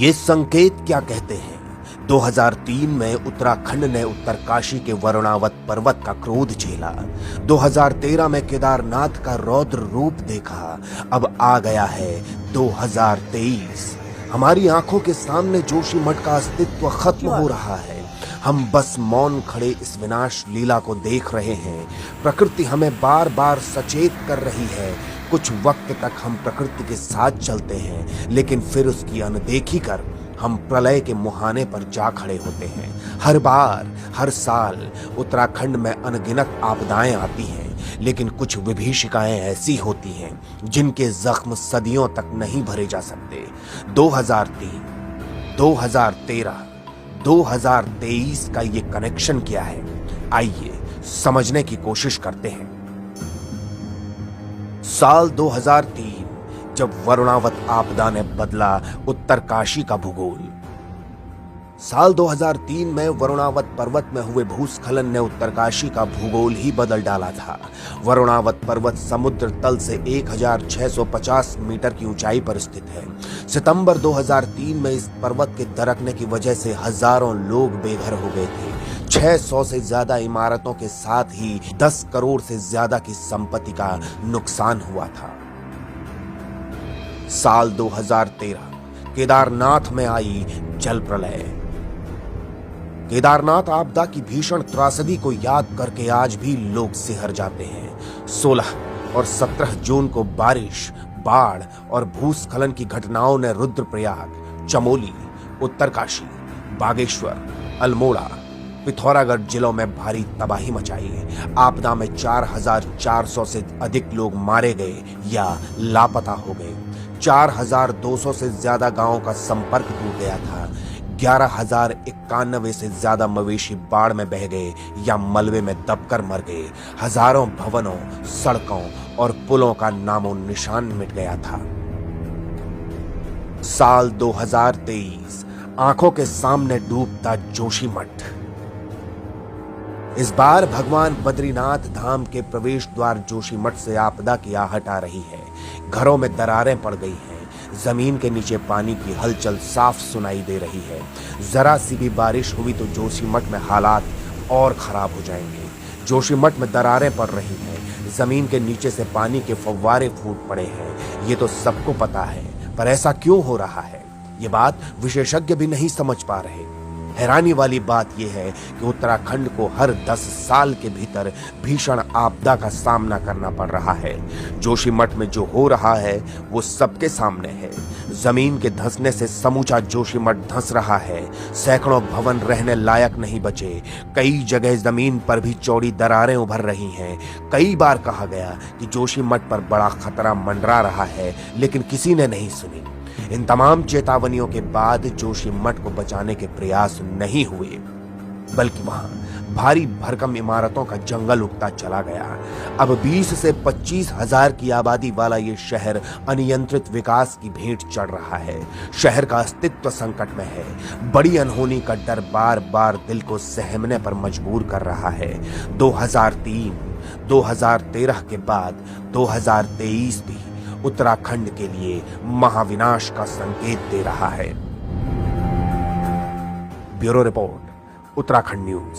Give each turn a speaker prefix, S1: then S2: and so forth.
S1: ये संकेत क्या कहते हैं? 2003 में उत्तराखंड ने उत्तरकाशी के वरुणावत पर्वत का क्रोध झेला। 2013 में केदारनाथ का रौद्र रूप देखा। अब आ गया है 2023। हमारी आंखों के सामने जोशीमठ का अस्तित्व खत्म हो रहा है। हम बस मौन खड़े इस विनाश लीला को देख रहे हैं। प्रकृति हमें बार बार सचेत कर रही है। कुछ वक्त तक हम प्रकृति के साथ चलते हैं, लेकिन फिर उसकी अनदेखी कर हम प्रलय के मुहाने पर जा खड़े होते हैं। हर बार, हर साल उत्तराखंड में अनगिनत आपदाएं आती हैं, लेकिन कुछ विभीषिकाएं ऐसी होती हैं जिनके जख्म सदियों तक नहीं भरे जा सकते। 2003, 2013, 2023 का ये कनेक्शन क्या है? आइए समझने की कोशिश करते हैं। साल 2003, जब वरुणावत आपदा ने बदला उत्तरकाशी का भूगोल। साल 2003 में वरुणावत पर्वत में हुए भूस्खलन ने उत्तरकाशी का भूगोल ही बदल डाला था। वरुणावत पर्वत समुद्र तल से 1650 मीटर की ऊंचाई पर स्थित है। सितंबर 2003 में इस पर्वत के दरकने की वजह से हजारों लोग बेघर हो गए थे। 600 से ज्यादा इमारतों के साथ ही 10 करोड़ से ज्यादा की संपत्ति का नुकसान हुआ था। साल 2013, केदारनाथ में आई जल प्रलय। केदारनाथ आपदा की भीषण त्रासदी को याद करके आज भी लोग सिहर जाते हैं। 16 और 17 जून को बारिश, बाढ़ और भूस्खलन की घटनाओं ने रुद्रप्रयाग, चमोली, उत्तरकाशी, बागेश्वर, अल्मोड़ा, पिथौरागढ़ जिलों में भारी तबाही मचाई। आपदा में 4400 से अधिक लोग मारे गए या लापता हो गए। 4200 से ज्यादा गांवों का संपर्क टूट गया था। 11,091 से ज्यादा मवेशी बाढ़ में बह गए या मलबे में दबकर मर गए। हजारों भवनों, सड़कों और पुलों का नामो निशान मिट गया था। साल 2023, आंखों के सामने डूबता जोशीमठ। इस बार भगवान बद्रीनाथ धाम के प्रवेश द्वार जोशीमठ से आपदा की आहट आ रही है। घरों में दरारें पड़ गई हैं। जमीन के नीचे पानी की हलचल साफ सुनाई दे रही है। जरा सी भी बारिश हुई तो जोशीमठ में हालात और खराब हो जाएंगे। जोशीमठ में दरारें पड़ रही हैं। जमीन के नीचे से पानी के फव्वारे फूट पड़े हैं। ये तो सबको पता है, पर ऐसा क्यों हो रहा है? ये बात विशेषज्ञ भी नहीं समझ पा रहे। हैरानी वाली बात यह है कि उत्तराखंड को हर 10 साल के भीतर भीषण आपदा का सामना करना पड़ रहा है। जोशीमठ में जो हो रहा है वो सबके सामने है। जमीन के धंसने से समूचा जोशीमठ धंस रहा है। सैकड़ों भवन रहने लायक नहीं बचे। कई जगह जमीन पर भी चौड़ी दरारें उभर रही हैं। कई बार कहा गया कि जोशीमठ पर बड़ा खतरा मंडरा रहा है, लेकिन किसी ने नहीं सुनी। इन तमाम चेतावनियों के बाद जोशीमठ को बचाने के प्रयास नहीं हुए, बल्कि वहां भारी भरकम इमारतों का जंगल उगता चला गया। अब 20 से 25 हजार की आबादी वाला ये शहर अनियंत्रित विकास की भेंट चढ़ रहा है। शहर का अस्तित्व संकट में है। बड़ी अनहोनी का डर बार बार दिल को सहमने पर मजबूर कर रहा है। 2003, 2013 के बाद 2023 भी उत्तराखंड के लिए महाविनाश का संकेत दे रहा है। Bureau report, Uttarakhand news.